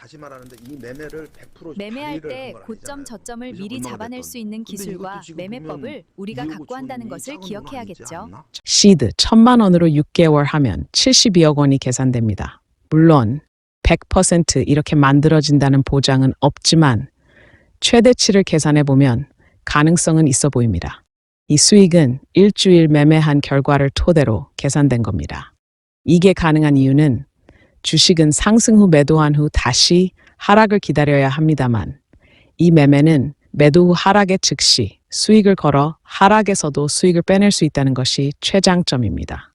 다시 말하는데 이 매매를 100% 매매할 발휘를 때 한건 고점 아니잖아요. 저점을 그죠? 미리 얼마가 잡아낼 됐던. 수 있는 근데 기술과 이것도 지금 매매법을 보면 우리가 2억 갖고 한다는 5천이 것을 작은 돈 아니지 기억해야겠죠. 않나? 시드 1,000만 원으로 6개월 하면 72억 원이 계산됩니다. 물론 100% 이렇게 만들어진다는 보장은 없지만 최대치를 계산해 보면 가능성은 있어 보입니다. 이 수익은 일주일 매매한 결과를 토대로 계산된 겁니다. 이게 가능한 이유는 주식은 상승 후 매도한 후 다시 하락을 기다려야 합니다만 이 매매는 매도 후 하락에 즉시 수익을 걸어 하락에서도 수익을 빼낼 수 있다는 것이 최장점입니다.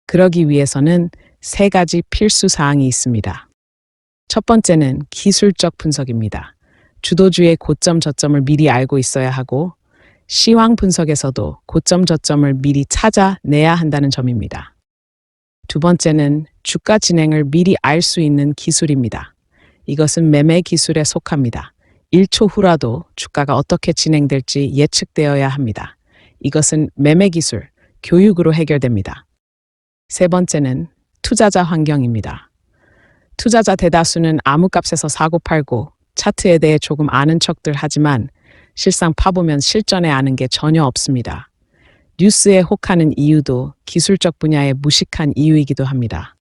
그러기 위해서는 세 가지 필수 사항이 있습니다. 첫 번째는 기술적 분석입니다. 주도주의 고점 저점을 미리 알고 있어야 하고 시황 분석에서도 고점 저점을 미리 찾아내야 한다는 점입니다. 두 번째는 주가 진행을 미리 알 수 있는 기술입니다. 이것은 매매 기술에 속합니다. 1초 후라도 주가가 어떻게 진행될지 예측되어야 합니다. 이것은 매매 기술, 교육으로 해결됩니다. 세 번째는 투자자 환경입니다. 투자자 대다수는 아무 값에서 사고 팔고 차트에 대해 조금 아는 척들 하지만 실상 파보면 실전에 아는 게 전혀 없습니다. 뉴스에 혹하는 이유도 기술적 분야의 무식한 이유이기도 합니다.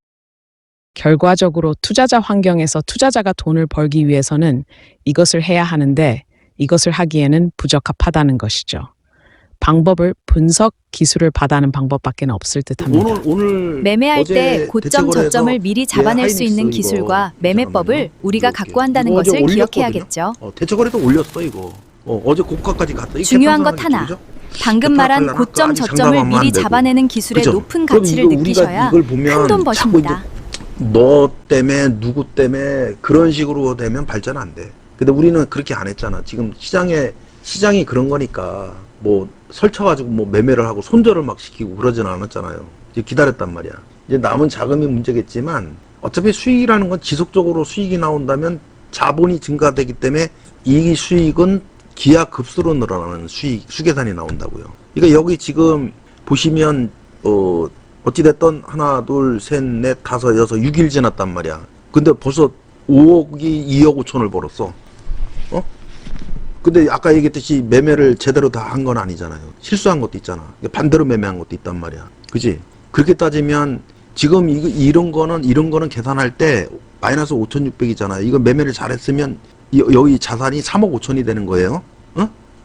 결과적으로 투자자 환경에서 투자자가 돈을 벌기 위해서는 이것을 해야 하는데 이것을 하기에는 부적합하다는 것이죠. 방법을 분석 기술을 받아는 방법밖에 없을 듯합니다. 오늘 매매할 때 어제 고점 대책으로 저점을 해서 미리 잡아낼 수 있는 하이닉스 기술과 이거 매매법을 있잖아요. 우리가 이렇게. 갖고 한다는 이거 어제 것을 올렸거든요. 기억해야겠죠. 대책거래도 올렸어 이거. 어제 고가까지 갔다. 이게 중요한 것 개판상하겠지, 하나. 그죠? 방금 말한 개판하려나? 고점 아직 저점을 장담하면 미리 안 되고. 잡아내는 기술의 그죠? 높은 그럼 가치를 이거 우리가 느끼셔야 이걸 보면 큰 돈 자꾸 버십니다. 너 때문에 누구 때문에 그런 식으로 되면 발전 안 돼. 근데 우리는 그렇게 안 했잖아. 지금 시장이 그런 거니까 뭐 설쳐가지고 뭐 매매를 하고 손절을 막 시키고 그러진 않았잖아요. 이제 기다렸단 말이야. 이제 남은 자금이 문제겠지만 어차피 수익이라는 건 지속적으로 수익이 나온다면 자본이 증가되기 때문에 이 수익은 기하급수로 늘어나는 수계산이 나온다고요. 그러니까 여기 지금 보시면 어찌됐든 하나, 둘, 셋, 넷, 다섯, 여섯, 6일 지났단 말이야. 근데 벌써 5억이 2억 5천을 벌었어. 근데 아까 얘기했듯이 매매를 제대로 다 한 건 아니잖아요. 실수한 것도 있잖아. 반대로 매매한 것도 있단 말이야. 그지? 그렇게 따지면 지금 이런 거는 계산할 때 마이너스 5,600이잖아요. 이거 매매를 잘했으면 여기 자산이 3억 5천이 되는 거예요.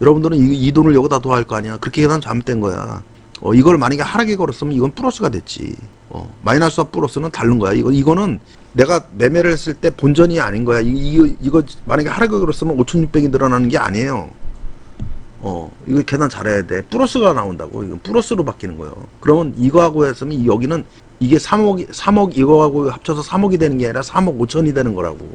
여러분들은 이 돈을 여기다 더할 거 아니야. 그렇게 계산 잘못된 거야. 이걸 만약에 하락에 걸었으면 이건 플러스가 됐지. 마이너스와 플러스는 다른 거야. 이거는 내가 매매를 했을 때 본전이 아닌 거야. 이거 만약에 하락에 걸었으면 5,600이 늘어나는 게 아니에요. 이거 계산 잘해야 돼. 플러스가 나온다고. 이건 플러스로 바뀌는 거예요. 그러면 이거하고 했으면 여기는 이게 3억 이거하고 합쳐서 3억이 되는 게 아니라 3억 5천이 되는 거라고.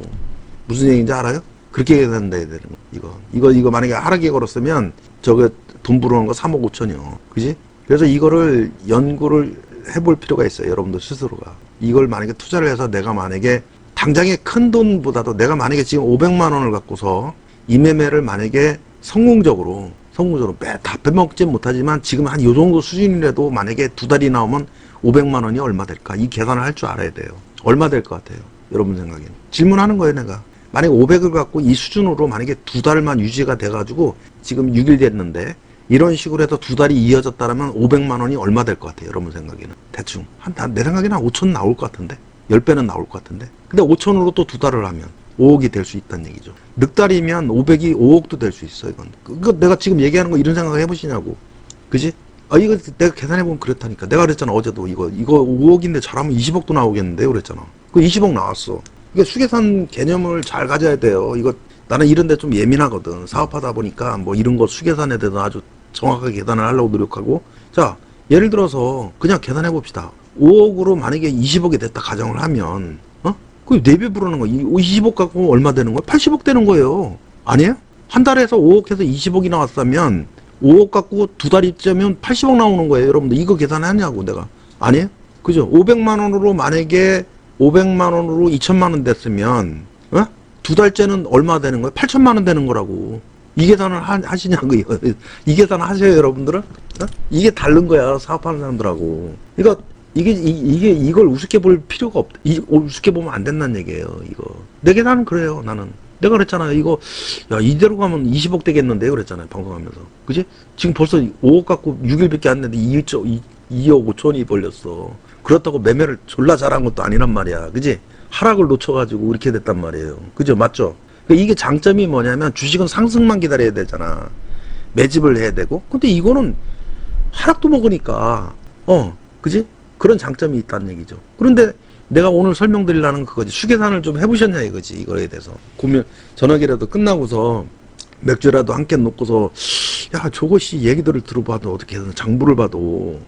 무슨 얘기인지 알아요? 그렇게 계산돼야 되는 거. 이거 만약에 하락에 걸었으면 저게 돈 불어오는 거 3억 5천이요. 그지? 그래서 이거를 연구를 해볼 필요가 있어요. 여러분들 스스로가. 이걸 만약에 투자를 해서 내가 만약에 당장의 큰 돈보다도 내가 만약에 지금 500만 원을 갖고서 이 매매를 만약에 성공적으로 다 빼먹지 못하지만 지금 한 요 정도 수준이라도 만약에 두 달이 나오면 500만 원이 얼마 될까? 이 계산을 할 줄 알아야 돼요. 얼마 될 것 같아요? 여러분 생각에는. 질문하는 거예요, 내가. 만약에 500을 갖고 이 수준으로 만약에 두 달만 유지가 돼가지고 지금 6일 됐는데 이런 식으로 해서 두 달이 이어졌다면 500만 원이 얼마 될 것 같아요, 여러분 생각에는. 대충. 내 생각에는 한 5천 나올 것 같은데. 10배는 나올 것 같은데. 근데 5천으로 또 두 달을 하면 5억이 될 수 있다는 얘기죠. 넉 달이면 500이 5억도 될 수 있어, 이건. 그거 내가 지금 얘기하는 거 이런 생각을 해보시냐고. 그지? 이거 내가 계산해보면 그렇다니까. 내가 그랬잖아, 어제도. 이거 5억인데 잘하면 20억도 나오겠는데? 그랬잖아. 그 20억 나왔어. 이게 수계산 개념을 잘 가져야 돼요. 이거 나는 이런 데 좀 예민하거든. 사업하다 보니까 뭐 이런 거 수계산에 대해서 아주 정확하게 계산을 하려고 노력하고. 자, 예를 들어서 그냥 계산해 봅시다. 5억으로 만약에 20억이 됐다 가정을 하면 그 4배 부르는 거. 20억 갖고 얼마 되는 거야? 80억 되는 거예요. 아니에요? 한 달에서 5억 해서 20억이 나왔다면 5억 갖고 두 달이 째면 80억 나오는 거예요. 여러분들 이거 계산하냐고 내가. 아니에요? 그죠? 500만 원으로 만약에 500만 원으로 2천만 원 됐으면 두 달째는 얼마 되는 거예요? 8천만 원 되는 거라고. 이 계산을 하시냐고요. 이 계산을 하세요, 여러분들은? 이게 다른 거야, 사업하는 사람들하고. 그러니까 이걸 우습게 볼 필요가 없다. 우습게 보면 안 된다는 얘기예요, 이거. 내 계산은 그래요, 나는. 내가 그랬잖아요. 이거, 야, 이대로 가면 20억 되겠는데, 그랬잖아요, 방송하면서. 그지? 지금 벌써 5억 갖고 6일밖에 안 됐는데 2억 5천이 벌렸어. 그렇다고 매매를 졸라 잘한 것도 아니란 말이야. 그지? 하락을 놓쳐가지고 이렇게 됐단 말이에요. 그죠? 맞죠? 그러니까 이게 장점이 뭐냐면 주식은 상승만 기다려야 되잖아. 매집을 해야 되고. 근데 이거는 하락도 먹으니까, 그지? 그런 장점이 있다는 얘기죠. 그런데 내가 오늘 설명드리려는 그거지. 수계산을 좀 해보셨냐 이거지. 이거에 대해서. 저녁이라도 끝나고서 맥주라도 한 캔 놓고서 야 저것이 얘기들을 들어봐도 어떻게 해서 장부를 봐도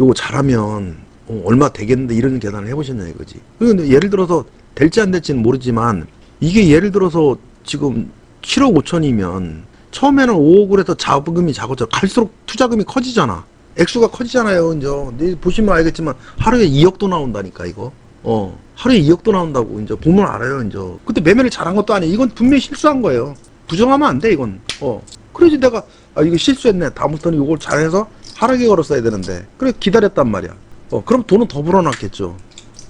요거 잘하면 얼마 되겠는데 이런 계산을 해보셨냐 이거지. 근데 예를 들어서 될지 안 될지는 모르지만 이게 예를 들어서 지금 7억 5천이면 처음에는 5억을 해서 자금이 작아져 갈수록 투자금이 커지잖아. 액수가 커지잖아요. 이제 보시면 알겠지만 하루에 2억도 나온다니까 이거. 하루에 2억도 나온다고 이제 보면 알아요. 이제 근데 매매를 잘한 것도 아니에요. 이건 분명히 실수한 거예요. 부정하면 안 돼 이건. 그래야지 내가 이거 실수했네. 다음부터는 이걸 잘해서 하락에 걸었어야 되는데 그래 기다렸단 말이야. 그럼 돈은 더 불어났겠죠.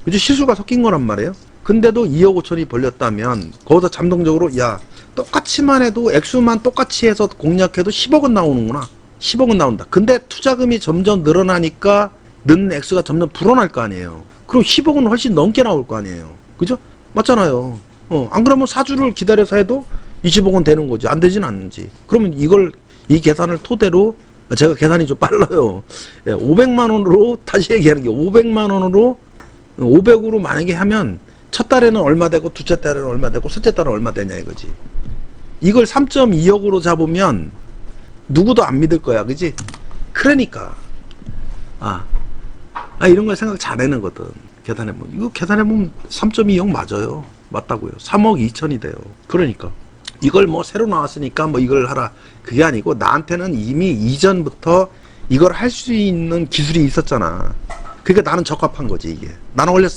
그치? 실수가 섞인 거란 말이에요. 근데도 2억 5천이 벌렸다면 거기서 잠동적으로 야 똑같이만 해도 액수만 똑같이 해서 공략해도 10억은 나오는구나. 10억은 나온다. 근데 투자금이 점점 늘어나니까 는 액수가 점점 불어날 거 아니에요. 그럼 10억은 훨씬 넘게 나올 거 아니에요. 그죠? 맞잖아요. 안 그러면 사주를 기다려서 해도 20억은 되는 거지. 안 되진 않는지. 그러면 이 계산을 토대로 제가 계산이 좀 빨라요. 500만 원으로 다시 얘기하는 게 500만 원으로 500으로 만약에 하면 첫 달에는 얼마 되고 둘째 달에는 얼마 되고 셋째 달은 얼마 되냐 이거지. 이걸 3.2억으로 잡으면 누구도 안 믿을 거야. 그지? 그러니까 이런 걸 생각 잘 해는 거든. 계산해보면 이거 계산해보면 3.2억 맞아요. 맞다고요. 3억 2천이 돼요. 그러니까 이걸 뭐 새로 나왔으니까 뭐 이걸 하라 그게 아니고 나한테는 이미 이전부터 이걸 할 수 있는 기술이 있었잖아. 그러니까 나는 적합한 거지 이게. 나는 원래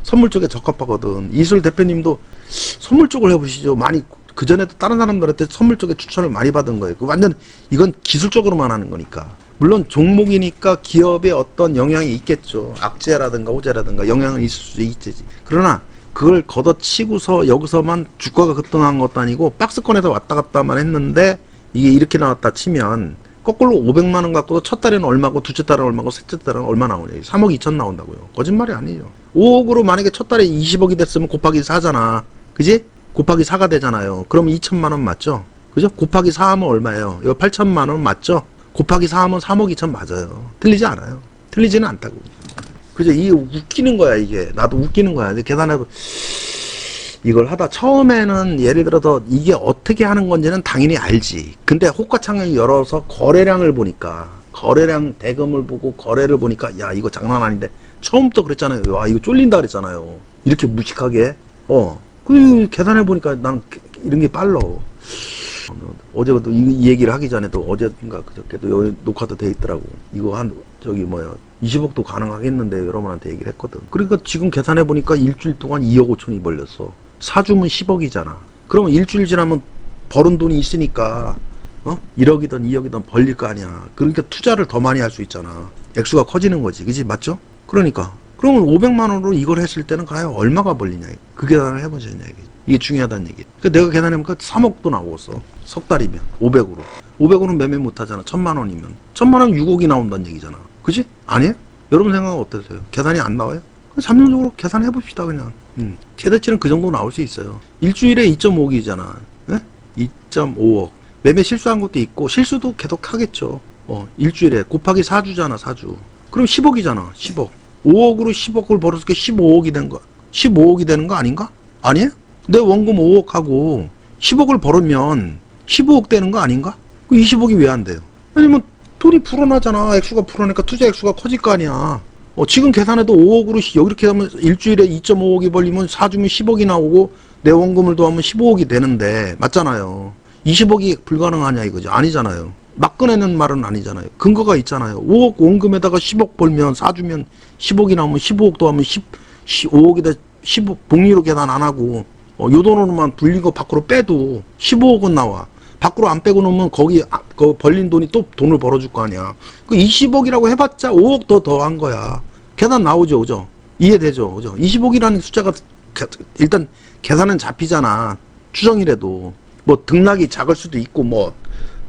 선물 쪽에 적합하거든. 이술 대표님도 선물 쪽을 해보시죠. 많이 그전에도 다른 사람들한테 선물 쪽에 추천을 많이 받은 거예요. 완전 이건 기술적으로만 하는 거니까. 물론 종목이니까 기업에 어떤 영향이 있겠죠. 악재라든가 호재라든가 영향은 있을 수 있지. 그러나 그걸 걷어치고서 여기서만 주가가 급등한 것도 아니고 박스권에서 왔다 갔다만 했는데 이게 이렇게 나왔다 치면 거꾸로 500만 원 갖고도 첫 달에는 얼마고 둘째 달은 얼마고 셋째 달은 얼마 나오냐. 3억 2천 나온다고요. 거짓말이 아니죠. 5억으로 만약에 첫 달에 20억이 됐으면 곱하기 4잖아. 그지? 곱하기 4가 되잖아요. 그럼 2천만 원 맞죠? 그죠? 곱하기 4 하면 얼마예요? 이거 8천만 원 맞죠? 곱하기 4 하면 3억 2천 맞아요. 틀리지 않아요. 틀리지는 않다고. 그죠? 이게 웃기는 거야, 이게. 나도 웃기는 거야. 근데 계산해도, 이걸 하다 처음에는 예를 들어서 이게 어떻게 하는 건지는 당연히 알지. 근데 호가창을 열어서 거래량을 보니까, 거래량 대금을 보고 거래를 보니까, 야, 이거 장난 아닌데. 처음부터 그랬잖아요. 와, 이거 쫄린다 그랬잖아요. 이렇게 무식하게. 그 계산해보니까 난 이런 게 빨라. 어제도 이 얘기를 하기 전에도 어제인가 그저께도 여기 녹화도 돼 있더라고. 이거 20억도 가능하겠는데 여러분한테 얘기를 했거든. 그러니까 지금 계산해보니까 일주일 동안 2억 5천이 벌렸어. 사주면 10억이잖아. 그러면 일주일 지나면 벌은 돈이 있으니까 1억이든 2억이든 벌릴 거 아니야. 그러니까 투자를 더 많이 할 수 있잖아. 액수가 커지는 거지. 그지? 맞죠? 그러니까 그러면 500만 원으로 이걸 했을 때는 과연 얼마가 벌리냐. 그 계산을 해보셨냐. 이게 중요하다는 얘기. 그러니까 내가 계산해보니까 3억도 나오겠어. 석 달이면 500으로. 500으로는 매매 못하잖아. 1000만 원이면. 1000만 원 6억이 나온다는 얘기잖아. 그지? 아니에요? 여러분 생각은 어떠세요? 계산이 안 나와요? 잠정적으로 계산해봅시다 그냥. 최대치는 그 정도 나올 수 있어요. 일주일에 2.5억이잖아. 네? 2.5억. 매매 실수한 것도 있고 실수도 계속 하겠죠. 일주일에 곱하기 4주잖아. 4주. 그럼 10억이잖아. 10억. 5억으로 10억을 벌었을 때 15억이 된 거. 15억이 되는 거 아닌가? 아니에요? 내 원금 5억하고 10억을 벌으면 15억 되는 거 아닌가? 그 20억이 왜 안 돼요? 아니면 돈이 불어나잖아. 액수가 불어나니까 투자 액수가 커질 거 아니야. 지금 계산해도 5억으로 이렇게 하면 일주일에 2.5억이 벌리면 4주면 10억이 나오고 내 원금을 더하면 15억이 되는데 맞잖아요. 20억이 불가능하냐 이거죠. 아니잖아요. 막 꺼내는 말은 아니잖아요. 근거가 있잖아요. 5억 원금에다가 10억 벌면 4주면 10억이 나오면 15억 더하면 5억에다 10억 복리로 계산 안 하고 요 돈으로만 불리고 밖으로 빼도 15억은 나와. 밖으로 안 빼고 놓으면 거기 그 벌린 돈이 또 돈을 벌어줄 거 아니야. 그 20억이라고 해봤자 5억 더 더한 거야. 계산 나오죠, 그죠? 이해되죠, 그죠? 25억이라는 숫자가 일단 계산은 잡히잖아. 추정이라도 뭐 등락이 작을 수도 있고 뭐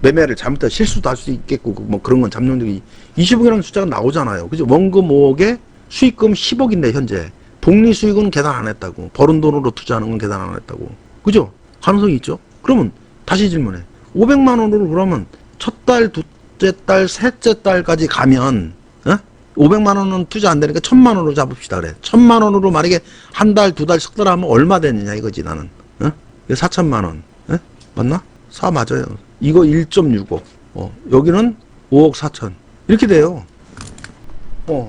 매매를 잘못해 실수도 할 수도 있겠고 뭐 그런 건 잠정적이 20억이라는 숫자가 나오잖아요, 그죠? 원금 5억에 수익금 10억인데 현재 복리 수익은 계산 안 했다고, 벌은 돈으로 투자하는 건 계산 안 했다고, 그죠? 가능성이 있죠. 그러면 다시 질문해. 500만 원으로 그러면 첫 달, 둘째 달, 셋째 달까지 가면 500만 원은 투자 안 되니까 1000만 원으로 잡읍시다 그래. 1000만 원으로 만약에 한 달, 두 달, 석 달 하면 얼마 되느냐 이거지 나는. 이거 4천만 원. 맞나? 4 맞아요. 이거 1.65. 여기는 5억 4천. 이렇게 돼요.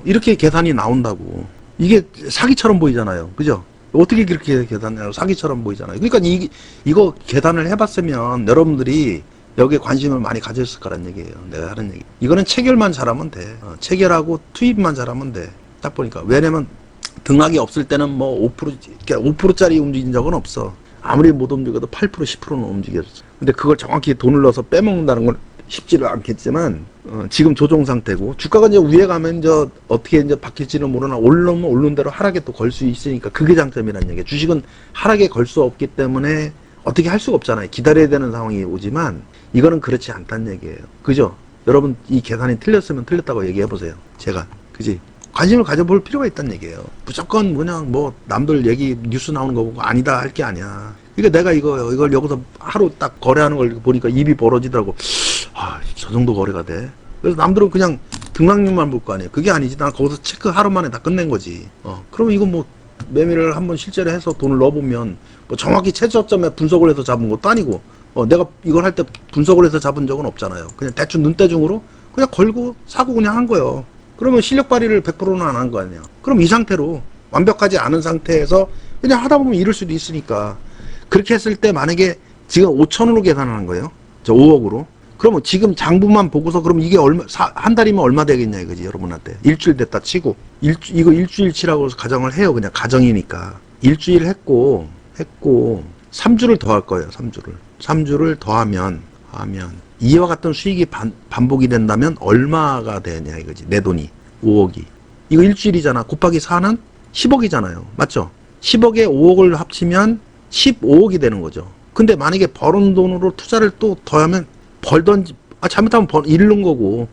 이렇게 계산이 나온다고. 이게 사기처럼 보이잖아요. 그죠? 어떻게 그렇게 계산해요? 사기처럼 보이잖아요. 그러니까 이거 계산을 해봤으면 여러분들이 여기에 관심을 많이 가졌을 거란 얘기예요. 내가 하는 얘기. 이거는 체결만 잘하면 돼. 체결하고 투입만 잘하면 돼. 딱 보니까. 왜냐면 등락이 없을 때는 뭐 5%짜리 움직인 적은 없어. 아무리 못 움직여도 8%, 10%는 움직였어. 근데 그걸 정확히 돈을 넣어서 빼먹는다는 건 쉽지는 않겠지만, 지금 조정 상태고, 주가가 이제 위에 가면 이제 어떻게 이제 바뀔지는 모르나, 올라오면 오른 대로 하락에 또 걸 수 있으니까, 그게 장점이란 얘기예요. 주식은 하락에 걸 수 없기 때문에 어떻게 할 수가 없잖아요. 기다려야 되는 상황이 오지만, 이거는 그렇지 않다는 얘기예요. 그죠? 여러분, 이 계산이 틀렸으면 틀렸다고 얘기해보세요. 제가. 그지? 관심을 가져볼 필요가 있다는 얘기예요. 무조건 그냥 뭐 남들 얘기 뉴스 나오는 거 보고 아니다 할 게 아니야. 그러니까 내가 이걸 여기서 하루 딱 거래하는 걸 보니까 입이 벌어지더라고. 저 정도 거래가 돼. 그래서 남들은 그냥 등락률만 볼 거 아니에요. 그게 아니지. 난 거기서 체크 하루 만에 다 끝낸 거지. 그러면 이거 뭐 매매를 한번 실제로 해서 돈을 넣어보면 뭐 정확히 최저점에 분석을 해서 잡은 것도 아니고, 내가 이걸 할 때 분석을 해서 잡은 적은 없잖아요. 그냥 대충 눈대중으로 그냥 걸고 사고 그냥 한 거예요. 그러면 실력 발휘를 100%는 안 한 거 아니에요. 그럼 이 상태로 완벽하지 않은 상태에서 그냥 하다 보면 이럴 수도 있으니까, 그렇게 했을 때 만약에 지금 5천으로 계산하는 거예요. 저 5억으로. 그러면 지금 장부만 보고서 그럼 이게 한 달이면 얼마 되겠냐 이거지, 여러분한테. 일주일 됐다 치고. 이거 일주일치라고 해서 가정을 해요. 그냥 가정이니까. 일주일 했고 3주를 더 할 거예요. 3주를 더하면 이와 같은 수익이 반복이 된다면 얼마가 되냐 이거지. 내 돈이 5억이. 이거 일주일이잖아. 곱하기 4는 10억이잖아요. 맞죠? 10억에 5억을 합치면 15억이 되는 거죠. 근데 만약에 벌은 돈으로 투자를 또 더하면 잘못하면 잃는 거고,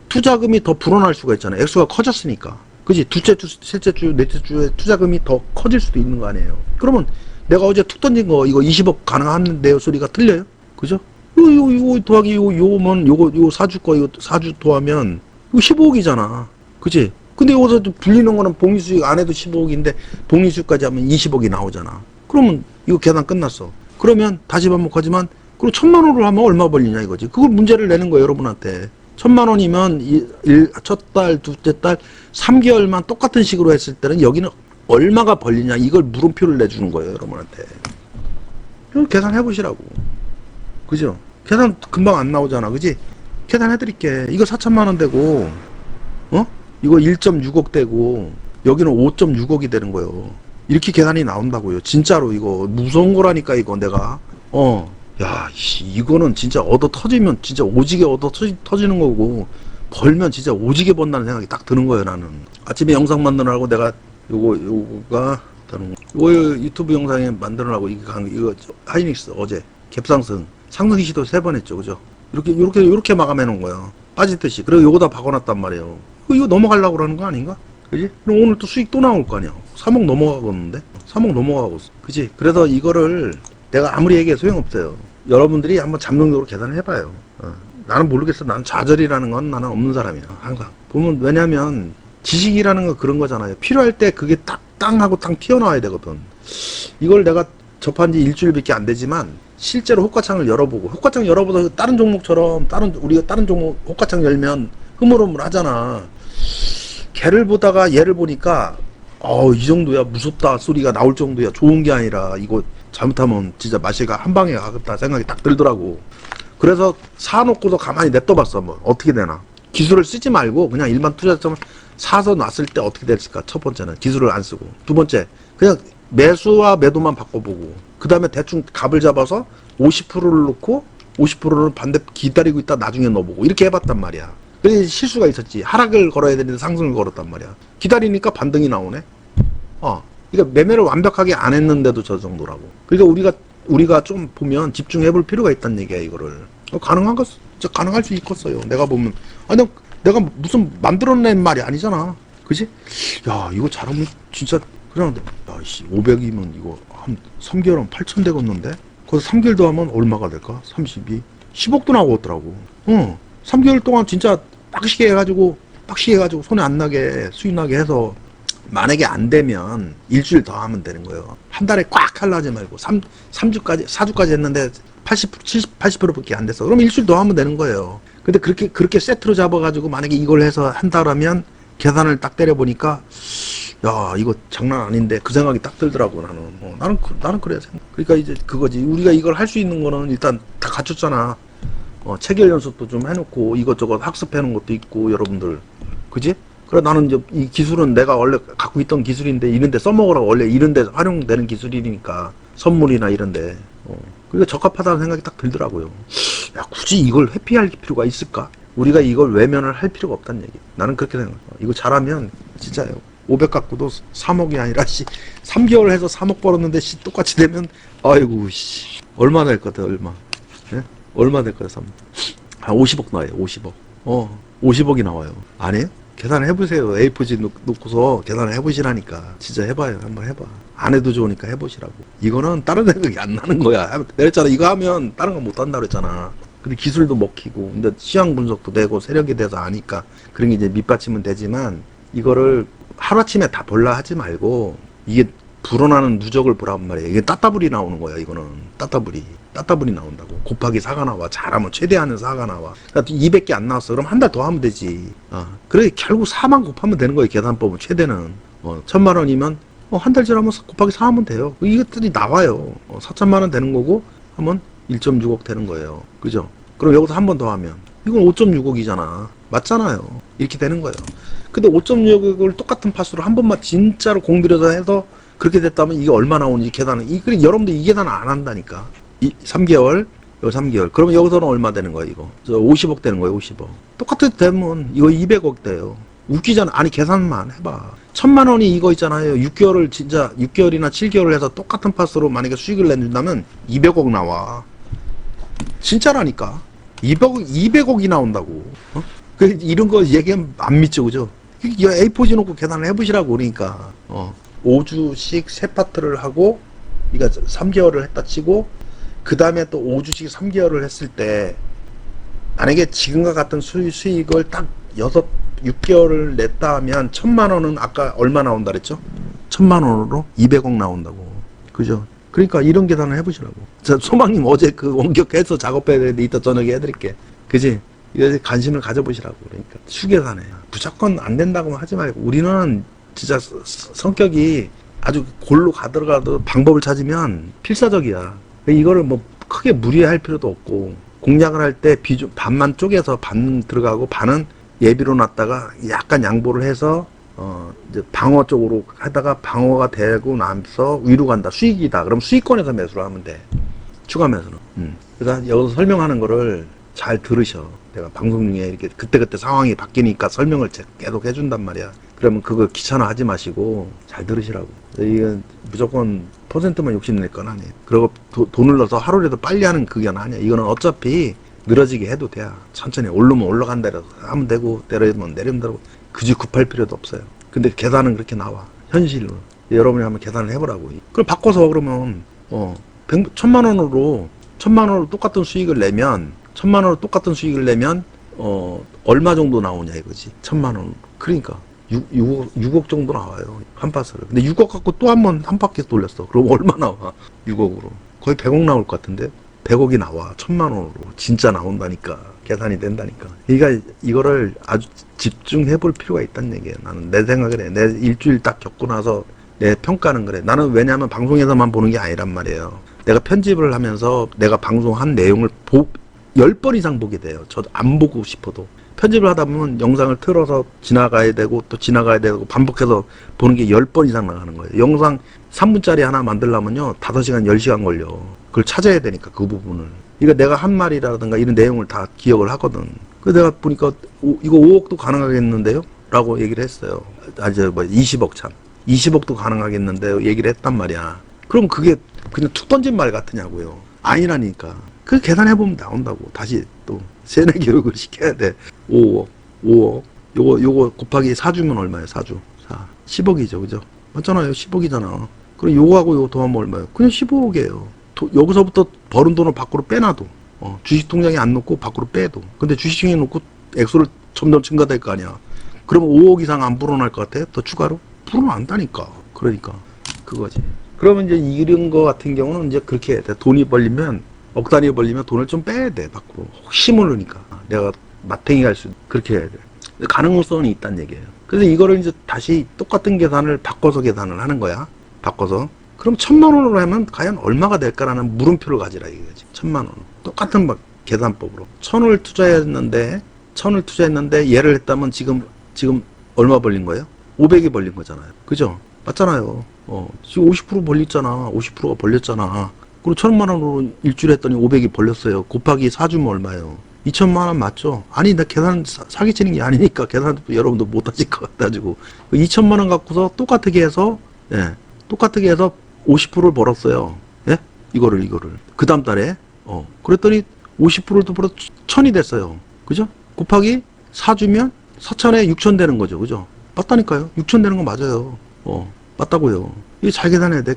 투자금이 더 불어날 수가 있잖아요. 액수가 커졌으니까. 그지? 둘째 주, 셋째 주, 넷째 주에 투자금이 더 커질 수도 있는 거 아니에요. 그러면 내가 어제 툭 던진 거, 이거 20억 가능한데요 소리가 틀려요? 그죠? 이거 더하기 요거면 요거 4주 거, 이거 4주 더하면 이거 15억이잖아. 그지? 근데 여기서 불리는 거는 복리수익 안 해도 15억인데 복리수익까지 하면 20억이 나오잖아. 그러면 이거 계산 끝났어. 그러면 다시 반복하지만, 그리고 1000만 원으로 하면 얼마 벌리냐 이거지. 그걸 문제를 내는 거예요, 여러분한테. 1000만 원이면 첫 달, 둘째 달, 3개월만 똑같은 식으로 했을 때는 여기는 얼마가 벌리냐 이걸 물음표를 내주는 거예요, 여러분한테. 이거 계산해 보시라고. 그죠? 계산 금방 안 나오잖아, 그지? 계산해 드릴게. 이거 4천만 원 되고, 이거 1.6억 되고, 여기는 5.6억이 되는 거예요. 이렇게 계산이 나온다고요. 진짜로 이거 무서운 거라니까, 이거 내가. 야, 이거는 진짜 얻어 터지면 진짜 오지게 얻어 터지는 거고, 벌면 진짜 오지게 번다는 생각이 딱 드는 거예요, 나는. 아침에 영상 만들느라고 내가 요거가 다른 거. 이거 유튜브 영상에 만들느라고 이거 하이닉스 어제 갭상승 상승 시도 3번 했죠, 그죠? 이렇게 마감해 놓은 거예요. 빠지듯이. 그리고 요거 다 박아놨단 말이에요. 이거 넘어가려고 그러는 거 아닌가? 그지? 그럼 오늘 또 수익 또 나올 거 아니야. 3억 넘어가겠는데? 3억 넘어가고 있어. 그지? 그래서 이거를 내가 아무리 얘기해 소용없어요. 여러분들이 한번 잠정적으로 계산을 해봐요. 나는 모르겠어. 나는 좌절이라는 건 나는 없는 사람이야. 항상. 보면, 왜냐면, 지식이라는 건 그런 거잖아요. 필요할 때 그게 땅 하고 땅 튀어나와야 되거든. 이걸 내가 접한 지 일주일밖에 안 되지만, 실제로 호가창을 열어보고, 호가창 열어보다 다른 종목처럼, 우리가 다른 종목 호가창 열면 흐물흐물 하잖아. 걔를 보다가 얘를 보니까, 이 정도야, 무섭다 소리가 나올 정도야. 좋은 게 아니라, 이거 잘못하면 진짜 마시가 한 방에 가겠다 생각이 딱 들더라고. 그래서 사놓고도 가만히 냅둬봤어. 뭐 어떻게 되나. 기술을 쓰지 말고 그냥 일반 투자자처럼 사서 놨을 때 어떻게 됐을까. 첫 번째는 기술을 안 쓰고, 두 번째 그냥 매수와 매도만 바꿔보고, 그 다음에 대충 값을 잡아서 50%를 넣고 50%를 반대 기다리고 있다 나중에 넣어보고, 이렇게 해봤단 말이야. 그래서 실수가 있었지. 하락을 걸어야 되는데 상승을 걸었단 말이야. 기다리니까 반등이 나오네. 그러니까 매매를 완벽하게 안 했는데도 저 정도라고. 그러니까 우리가 좀 보면 집중해볼 필요가 있다는 얘기야, 이거를. 가능할 수 있겠어요. 내가 보면. 아니, 내가 무슨 만들어낸 말이 아니잖아. 그지? 야, 이거 잘하면 진짜, 그냥, 야, 씨, 500이면 이거 한 3개월은 8천 되겠는데? 거기서 3개월 더 하면 얼마가 될까? 32. 10억도 나오더라고. 3개월 동안 진짜 빡시게 해가지고 손에 안 나게, 수익 나게 해서, 만약에 안 되면 일주일 더 하면 되는 거예요. 한 달에 꽉 하려 하지 말고 3주까지 4주까지 했는데 80%밖에 안 됐어. 그럼 일주일 더 하면 되는 거예요. 근데 그렇게 세트로 잡아가지고 만약에 이걸 해서 한다라면 계산을 딱 때려보니까 야, 이거 장난 아닌데 그 생각이 딱 들더라고. 나는 그래야 생각. 그러니까 이제 그거지. 우리가 이걸 할 수 있는 거는 일단 다 갖췄잖아. 체결 연습도 좀 해놓고 이것저것 학습해 놓은 것도 있고 여러분들, 그지? 그래, 나는 이제 이 기술은 내가 원래 갖고 있던 기술인데 이런데 써먹으라고, 원래 이런데 활용되는 기술이니까 선물이나 이런데. 그러니까 적합하다는 생각이 딱 들더라고요. 야, 굳이 이걸 회피할 필요가 있을까? 우리가 이걸 외면을 할 필요가 없다는 얘기. 나는 그렇게 생각해. 이거 잘하면 진짜요. 500 갖고도 3억이 아니라 3개월 해서 3억 벌었는데 똑같이 되면 아이고 얼마 될 것 같아. 예? 얼마 될 거야? 한 50억 나와요. 50억. 50억이 나와요. 안 해요? 계산을 해보세요. A4지 놓고서 계산을 해보시라니까. 진짜 해봐요. 한번 해봐. 안 해도 좋으니까 해보시라고. 이거는 다른 생각이 안 나는 거야. 내가 그랬잖아. 이거 하면 다른 거 못 한다 그랬잖아. 근데 기술도 먹히고, 근데 시황 분석도 되고, 세력에 대해서 아니까 그런 게 이제 밑받침은 되지만, 이거를 하루아침에 다 볼라 하지 말고, 이게 불어나는 누적을 보란 말이에요. 이게 따따블이 나오는 거야, 이거는. 따따블이 나온다고. 곱하기 4가 나와. 잘하면 최대한은 4가 나와. 그러니까 200개 안 나왔어. 그럼 한 달 더 하면 되지. 그래, 결국 4만 곱하면 되는 거예요, 계산법은. 최대는. 1,000만 원이면, 한 달 지나면 곱하기 4 하면 돼요. 이것들이 나와요. 4천만 원 되는 거고, 하면 1.6억 되는 거예요. 그죠? 그럼 여기서 한 번 더 하면, 이건 5.6억이잖아. 맞잖아요. 이렇게 되는 거예요. 근데 5.6억을 똑같은 파수로 한 번만 진짜로 공들여서 해서 그렇게 됐다면 이게 얼마 나오는지 계산은, 여러분들 이 계산을 안 한다니까. 3개월, 요 3개월. 그러면 여기서는 얼마 되는 거야, 이거? 50억 되는 거예요, 50억. 똑같이 되면 이거 200억 돼요. 웃기잖아. 아니, 계산만 해봐. 1,000만 원이 이거 있잖아요. 6개월이나 7개월을 해서 똑같은 파스로 만약에 수익을 내준다면 200억 나와. 진짜라니까. 200억이 나온다고. 이런 거 얘기하면 안 믿죠, 그죠? A4지 놓고 계산을 해보시라고, 그러니까. 5주씩 3파트를 하고, 그러니까 3개월을 했다 치고, 그 다음에 또 5주씩 3개월을 했을 때, 만약에 지금과 같은 수익을 딱 6개월을 냈다 하면 1,000만 원은 아까 얼마 나온다 그랬죠? 1,000만 원으로 200억 나온다고. 그죠? 그러니까 이런 계산을 해보시라고. 소망님 어제 그 원격해서 작업해야 되는데 이따 저녁에 해드릴게. 그지? 이거 관심을 가져보시라고. 그러니까 수계산에 무조건 안 된다고 하지 말고, 우리는 진짜 성격이 아주 골로 가더라도 방법을 찾으면 필사적이야. 이거를 뭐 크게 무리할 필요도 없고, 공략을 할 때 반만 쪼개서 반 들어가고 반은 예비로 놨다가 약간 양보를 해서 이제 방어 쪽으로 하다가 방어가 되고 나서 위로 간다. 수익이다. 그럼 수익권에서 매수를 하면 돼. 추가 매수는. 그래서 여기서 설명하는 거를 잘 들으셔. 내가 방송 중에 이렇게 그때그때 상황이 바뀌니까 설명을 계속 해준단 말이야. 그러면 그거 귀찮아 하지 마시고 잘 들으시라고. 이건 무조건 퍼센트만 욕심낼 건 아니에요. 그리고 돈을 넣어서 하루라도 빨리 하는 그게 아니야. 이거는 어차피 늘어지게 해도 돼. 천천히 오르면 올라간다 해서 하면 되고, 내리면 내리면 되고, 굳이 급할 필요도 없어요. 근데 계산은 그렇게 나와. 현실로. 여러분이 한번 계산을 해보라고. 그럼 바꿔서 그러면 1,000만 원으로 똑같은 수익을 내면 1,000만 원으로 똑같은 수익을 내면 얼마 정도 나오냐 이거지. 1,000만 원. 그러니까 6억 정도 나와요. 한 파스를. 근데 6억 갖고 또 한 바퀴 돌렸어. 그럼 얼마 나와? 6억으로. 거의 100억 나올 것 같은데? 100억이 나와. 1,000만 원으로. 진짜 나온다니까. 계산이 된다니까. 그러니까 이거를 아주 집중해 볼 필요가 있다는 얘기예요. 나는 내 생각을 해. 내 일주일 딱 겪고 나서 내 평가는 그래. 나는 왜냐하면 방송에서만 보는 게 아니란 말이에요. 내가 편집을 하면서 내가 방송한 내용을 10번 이상 보게 돼요. 저도 안 보고 싶어도. 편집을 하다 보면 영상을 틀어서 지나가야 되고 또 지나가야 되고 반복해서 보는 게 10번 이상 나가는 거예요. 영상 3분짜리 하나 만들려면요 5시간 10시간 걸려. 그걸 찾아야 되니까 그 부분을. 그러니까 내가 한 말이라든가 이런 내용을 다 기억을 하거든. 그 내가 보니까 이거 5억도 가능하겠는데요? 라고 얘기를 했어요. 저 20억 참. 20억도 가능하겠는데요? 얘기를 했단 말이야. 그럼 그게 그냥 툭 던진 말 같으냐고요. 아니라니까. 그 계산해보면 나온다고. 다시 또 세뇌 교육을 시켜야 돼. 5억. 요거 곱하기 4주면 얼마예요? 4주. 10억이죠. 그죠? 맞잖아요. 10억이잖아. 그럼 요거하고 요거 더하면 얼마예요? 그냥 15억이에요. 여기서부터 버는 돈을 밖으로 빼놔도. 주식 통장에 안 넣고 밖으로 빼도. 근데 주식통장에 넣고 액수를 점점 증가될 거 아니야. 그러면 5억 이상 안 불어날 것 같아? 더 추가로? 불어난다니까. 그러니까. 그거지. 그러면 이제 이런 거 같은 경우는 이제 그렇게 해야 돼. 돈이 벌리면, 억 단위 벌리면 돈을 좀 빼야 돼. 밖으로. 혹시 모르니까. 내가 마탱이 갈 수, 그렇게 해야 돼. 가능성이 있다는 얘기예요. 그래서 이거를 이제 다시 똑같은 계산을 바꿔서 계산을 하는 거야. 바꿔서. 그럼 1,000만 원으로 하면 과연 얼마가 될까라는 물음표를 가지라 이거지. 1,000만 원. 똑같은 계산법으로. 1,000을 투자했는데 얘를 했다면 지금 얼마 벌린 거예요? 500이 벌린 거잖아요. 그죠? 맞잖아요. 지금 50% 벌렸잖아. 50%가 벌렸잖아. 그리고 1,000만 원으로 일주일 했더니 500이 벌렸어요. 곱하기 4주면 얼마예요? 2,000만 원 맞죠? 아니, 나 계산 사기치는 게 아니니까 계산 여러분도 못 하실 것 같아가지고. 2,000만 원 갖고서 똑같게 해서 50%를 벌었어요. 예? 이거를. 그 다음 달에. 그랬더니 50%를 또 벌어 1,000이 됐어요. 그죠? 곱하기 4주면 4,000에 6,000 되는 거죠. 그죠? 맞다니까요. 6,000 되는 거 맞아요. 맞다고요. 이게 잘 계산해야 돼.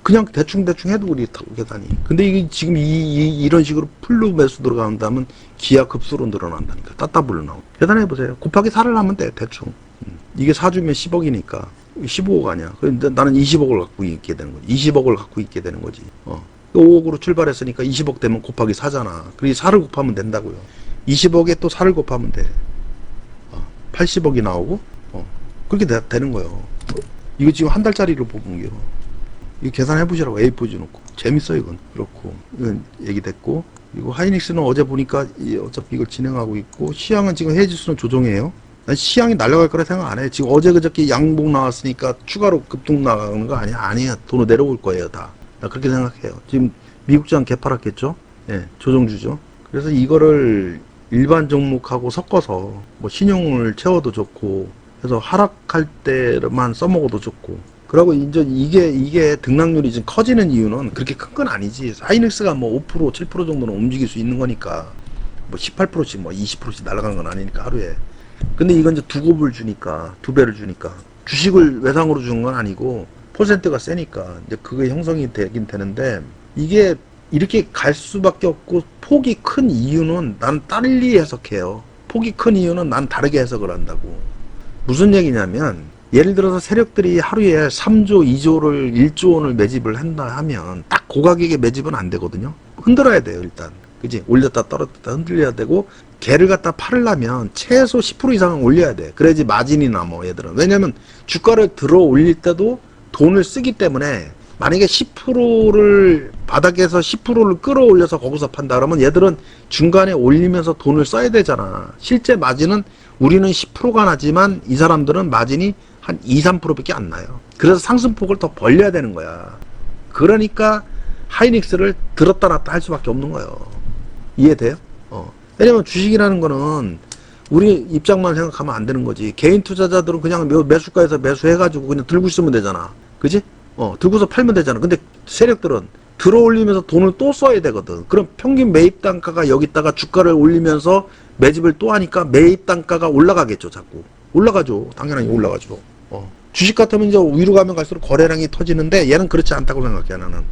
그냥 대충 해도 우리 계산이. 근데 이게 지금 이런 식으로 풀로 매수 들어간다면 기하급수로 늘어난다니까. 따따블로 나오고. 계산해보세요. 곱하기 4를 하면 돼. 대충. 이게 4주면 10억이니까. 15억 아니야. 그런데 나는 20억을 갖고 있게 되는 거지. 20억을 갖고 있게 되는 거지. 5억으로 출발했으니까 20억 되면 곱하기 4잖아. 그리고 4를 곱하면 된다고요. 20억에 또 4를 곱하면 돼. 80억이 나오고, 그렇게 되는 거예요. 이거 지금 한 달짜리로 뽑은 게요. 이거 계산해보시라고. A4지 놓고. 재밌어, 이건. 그렇고. 이건 얘기됐고. 그리고 하이닉스는 어제 보니까 어차피 이걸 진행하고 있고, 시향은 지금 해지수는 조정해요. 난 시향이 날아갈 거라 생각 안 해. 지금 어제 그저께 양봉 나왔으니까 추가로 급등 나가는 거 아니야? 아니야. 돈으로 내려올 거예요, 다. 나 그렇게 생각해요. 지금 미국장 개팔았겠죠? 예, 조정주죠. 그래서 이거를 일반 종목하고 섞어서 뭐 신용을 채워도 좋고, 그래서 하락할 때만 써먹어도 좋고. 그리고 이제 이게 등락률이 지금 커지는 이유는 그렇게 큰 건 아니지. 하이닉스가 뭐 5%, 7% 정도는 움직일 수 있는 거니까. 뭐 18%씩 뭐 20%씩 날아가는 건 아니니까 하루에. 근데 이건 이제 두 곱을 주니까, 두 배를 주니까. 주식을 외상으로 주는 건 아니고, 퍼센트가 세니까. 이제 그게 형성이 되긴 되는데, 이게 이렇게 갈 수밖에 없고, 폭이 큰 이유는 난 딸리 해석해요. 폭이 큰 이유는 난 다르게 해석을 한다고. 무슨 얘기냐면, 예를 들어서 세력들이 하루에 3조, 2조를, 1조 원을 매집을 한다 하면, 딱 그 가격에 매집은 안 되거든요. 흔들어야 돼요, 일단. 그지? 올렸다 떨어졌다 흔들려야 되고, 걔를 갖다 팔으려면 최소 10% 이상은 올려야 돼. 그래야지 마진이 남어, 얘들은. 왜냐면 주가를 들어 올릴 때도 돈을 쓰기 때문에, 만약에 10%를 바닥에서 10%를 끌어올려서 거기서 판다 그러면 얘들은 중간에 올리면서 돈을 써야 되잖아. 실제 마진은 우리는 10%가 나지만 이 사람들은 마진이 한 2, 3%밖에 안 나요. 그래서 상승폭을 더 벌려야 되는 거야. 그러니까 하이닉스를 들었다 놨다 할 수밖에 없는 거예요. 이해돼요? 왜냐면 주식이라는 거는 우리 입장만 생각하면 안 되는 거지. 개인 투자자들은 그냥 매수가에서 매수해가지고 그냥 들고 있으면 되잖아. 그지? 들고서 팔면 되잖아. 근데 세력들은 들어 올리면서 돈을 또 써야 되거든. 그럼 평균 매입 단가가 여기다가 주가를 올리면서 매집을 또 하니까 매입 단가가 올라가겠죠, 자꾸. 올라가죠. 당연히 올라가죠. 주식 같으면 이제 위로 가면 갈수록 거래량이 터지는데 얘는 그렇지 않다고 생각해, 나는.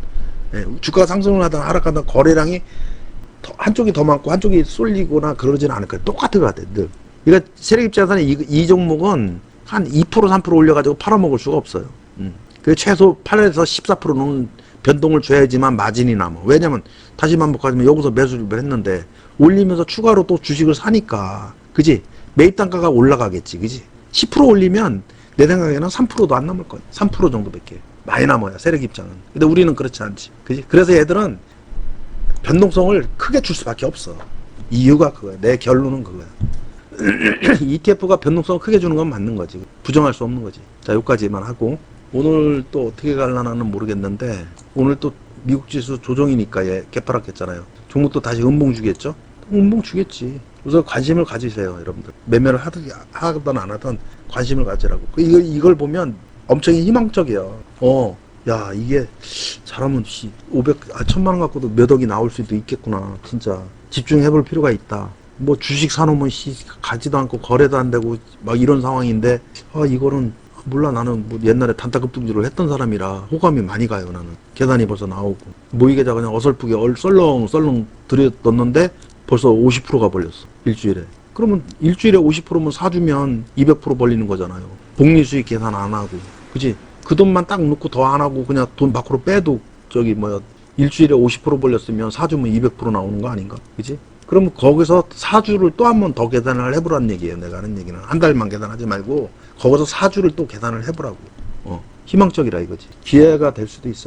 예, 주가가 상승을 하든 하락하든 거래량이 한쪽이 더 많고 한쪽이 쏠리거나 그러지는 않을 거예요. 똑같은 것 같아요, 늘. 그러니까 세력 입장에서는 이 종목은 한 2%, 3% 올려가지고 팔아먹을 수가 없어요. 그 최소 8에서 14%는 변동을 줘야지만 마진이 남아. 왜냐면 다시 반복하지만 여기서 매수를 했는데 올리면서 추가로 또 주식을 사니까, 그지? 매입 단가가 올라가겠지, 그지? 10% 올리면 내 생각에는 3%도 안 남을 거야. 3% 정도밖에 많이 남아요, 세력 입장은. 근데 우리는 그렇지 않지, 그지? 그래서 얘들은 변동성을 크게 줄 수밖에 없어. 이유가 그거야. 내 결론은 그거야. ETF가 변동성을 크게 주는 건 맞는 거지. 부정할 수 없는 거지. 자, 여기까지만 하고, 오늘 또 어떻게 갈라나는 모르겠는데, 오늘 또 미국 지수 조정이니까 얘 개파락했잖아요. 종목도 다시 음봉 주겠죠? 음봉 주겠지. 우선 관심을 가지세요, 여러분들. 매매를 하든 안 하든 관심을 가지라고. 이걸 보면 엄청 희망적이야. 야, 이게 잘하면 1000만 원 갖고도 몇 억이 나올 수도 있겠구나. 진짜 집중해볼 필요가 있다. 뭐 주식 사놓으면 가지도 않고 거래도 안 되고 막 이런 상황인데, 이거는 몰라. 나는 뭐 옛날에 단타급등주를 했던 사람이라 호감이 많이 가요. 나는 계산이 벌써 나오고 모의계좌 그냥 어설프게 썰렁 들여넣는데 벌써 50%가 벌렸어, 일주일에. 그러면 일주일에 50%면 사주면 200% 벌리는 거잖아요. 복리수익 계산 안 하고, 그지? 그 돈만 딱 넣고 더 안 하고 그냥 돈 밖으로 빼도 일주일에 50% 벌렸으면 사주면 200% 나오는 거 아닌가? 그지? 그러면 거기서 사주를 또 한 번 더 계산을 해보라는 얘기예요. 내가 하는 얘기는 한 달만 계산하지 말고 거기서 사주를 또 계산을 해보라고. 희망적이라 이거지. 기회가 될 수도 있어요.